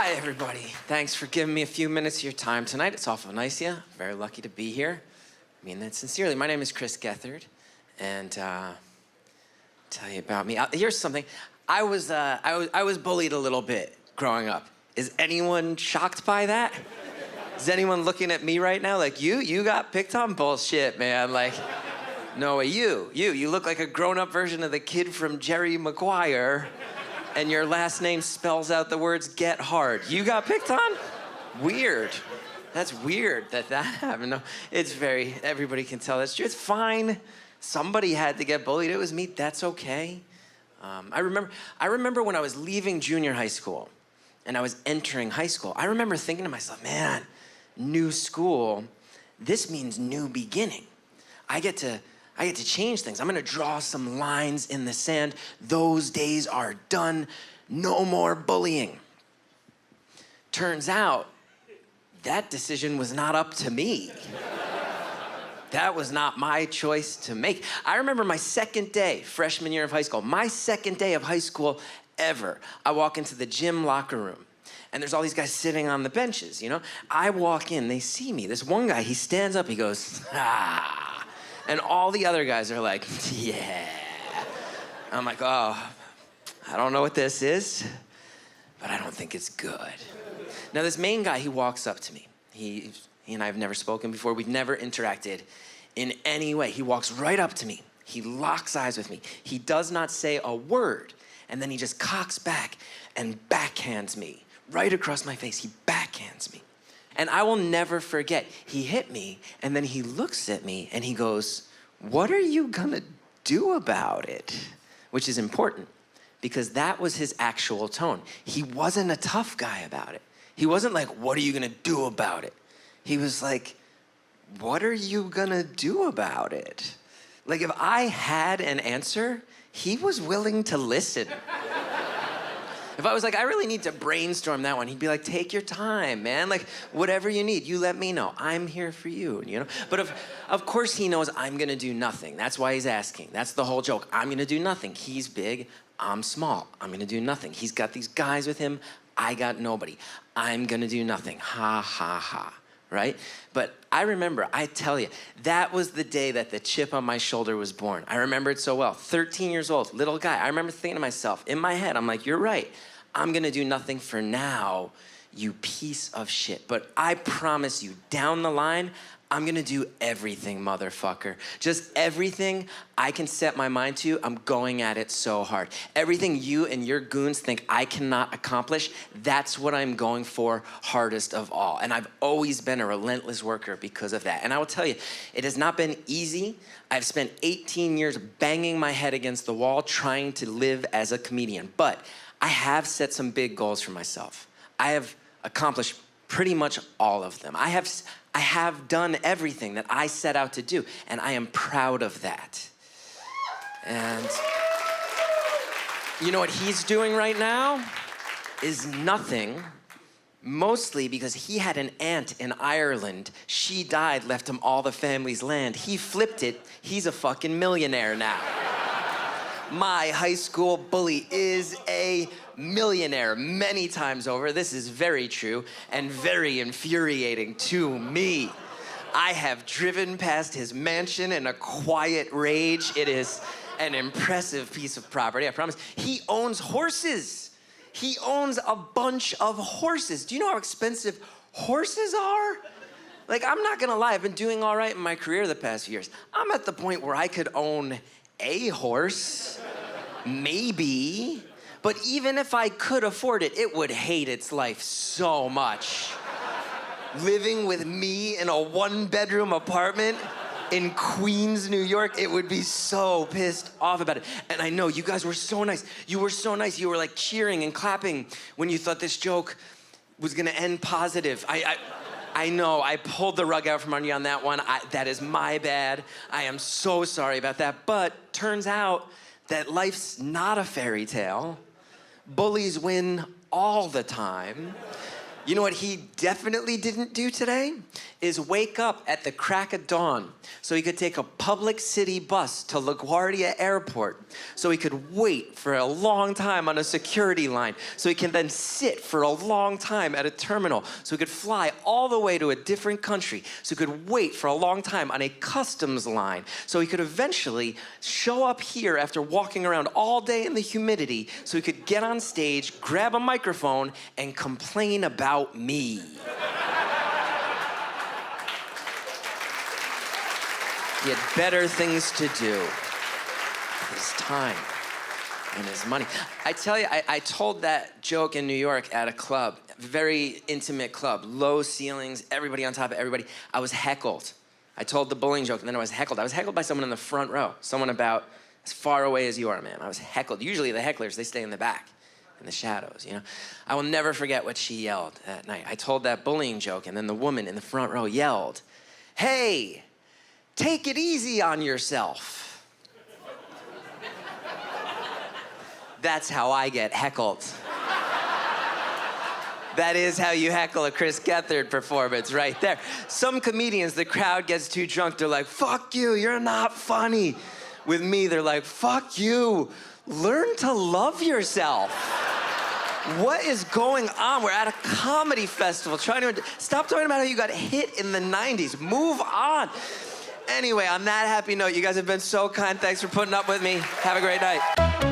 Hi, everybody. Thanks for giving me a few minutes of your time tonight. It's awful nice of you. Very lucky to be here. I mean that sincerely. My name is Chris Gethard, and tell you about me. Here's something. I was bullied a little bit growing up. Is anyone shocked by that? Is anyone looking at me right now like, you got picked on? Bullshit, man. Like, no, you look like a grown-up version of the kid from Jerry Maguire, and your last name spells out the words get hard. You got picked on? Weird. That's weird that happened. No, it's everybody can tell that's true. It's fine. Somebody had to get bullied. It was me. That's okay. I remember when I was leaving junior high school and I was entering high school, I remember thinking to myself, man, new school, this means new beginning. I get to change things. I'm gonna draw some lines in the sand. Those days are done. No more bullying. Turns out, that decision was not up to me. That was not my choice to make. I remember my second day, freshman year of high school, my second day of high school ever. I walk into the gym locker room, and there's all these guys sitting on the benches, you know? I walk in, they see me. This one guy, he stands up, he goes, ah. And all the other guys are like, yeah. I'm like, oh, I don't know what this is, but I don't think it's good. Now, this main guy, he walks up to me. He and I have never spoken before. We've never interacted in any way. He walks right up to me. He locks eyes with me. He does not say a word. And then he just cocks back and backhands me right across my face. He backhands me. And I will never forget, he hit me, and then he looks at me and he goes, what are you gonna do about it? Which is important, because that was his actual tone. He wasn't a tough guy about it. He wasn't like, what are you gonna do about it? He was like, what are you gonna do about it? Like, if I had an answer, he was willing to listen. If I was like, I really need to brainstorm that one, he'd be like, take your time, man. Like, whatever you need, you let me know. I'm here for you, you know? But of course he knows I'm gonna do nothing. That's why he's asking. That's the whole joke. I'm gonna do nothing. He's big, I'm small. I'm gonna do nothing. He's got these guys with him, I got nobody. I'm gonna do nothing. Ha, ha, ha. Right? But I remember, I tell you, that was the day that the chip on my shoulder was born. I remember it so well. 13 years old, little guy. I remember thinking to myself, in my head, I'm like, you're right. I'm gonna do nothing for now, you piece of shit. But I promise you, down the line, I'm gonna do everything, motherfucker. Just everything I can set my mind to, I'm going at it so hard. Everything you and your goons think I cannot accomplish, that's what I'm going for hardest of all. And I've always been a relentless worker because of that. And I will tell you, it has not been easy. I've spent 18 years banging my head against the wall trying to live as a comedian. But I have set some big goals for myself. I have accomplished pretty much all of them. I have done everything that I set out to do, and I am proud of that. And you know what he's doing right now is nothing, mostly because he had an aunt in Ireland. She died, left him all the family's land. He flipped it. He's a fucking millionaire now. My high school bully is a millionaire many times over. This is very true and very infuriating to me. I have driven past his mansion in a quiet rage. It is an impressive piece of property, I promise. He owns horses. He owns a bunch of horses. Do you know how expensive horses are? Like, I'm not gonna lie, I've been doing all right in my career the past few years. I'm at the point where I could own a horse, maybe. But even if I could afford it, it would hate its life so much. Living with me in a one-bedroom apartment in Queens, New York, it would be so pissed off about it. And I know, you guys were so nice. You were so nice. You were like cheering and clapping when you thought this joke was gonna end positive. I know, I pulled the rug out from under you on that one. That is my bad. I am so sorry about that. But turns out that life's not a fairy tale. Bullies win all the time. You know what he definitely didn't do today? Is wake up at the crack of dawn so he could take a public city bus to LaGuardia Airport so he could wait for a long time on a security line so he can then sit for a long time at a terminal so he could fly all the way to a different country so he could wait for a long time on a customs line so he could eventually show up here after walking around all day in the humidity so he could get on stage, grab a microphone, and complain about me. He had better things to do with his time and his money. I tell you, I told that joke in New York at a club, a very intimate club, low ceilings, everybody on top of everybody. I was heckled. I told the bullying joke and then I was heckled. I was heckled by someone in the front row, someone about as far away as you are, man. I was heckled. Usually the hecklers, they stay in the back, in the shadows, you know? I will never forget what she yelled that night. I told that bullying joke and then the woman in the front row yelled, "Hey, take it easy on yourself." That's how I get heckled. That is how you heckle a Chris Gethard performance right there. Some comedians, the crowd gets too drunk, they're like, "Fuck you, you're not funny." With me, they're like, "Fuck you, learn to love yourself." What is going on? We're at a comedy festival trying to... Stop talking about how you got hit in the 90s. Move on. Anyway, on that happy note, you guys have been so kind. Thanks for putting up with me. Have a great night.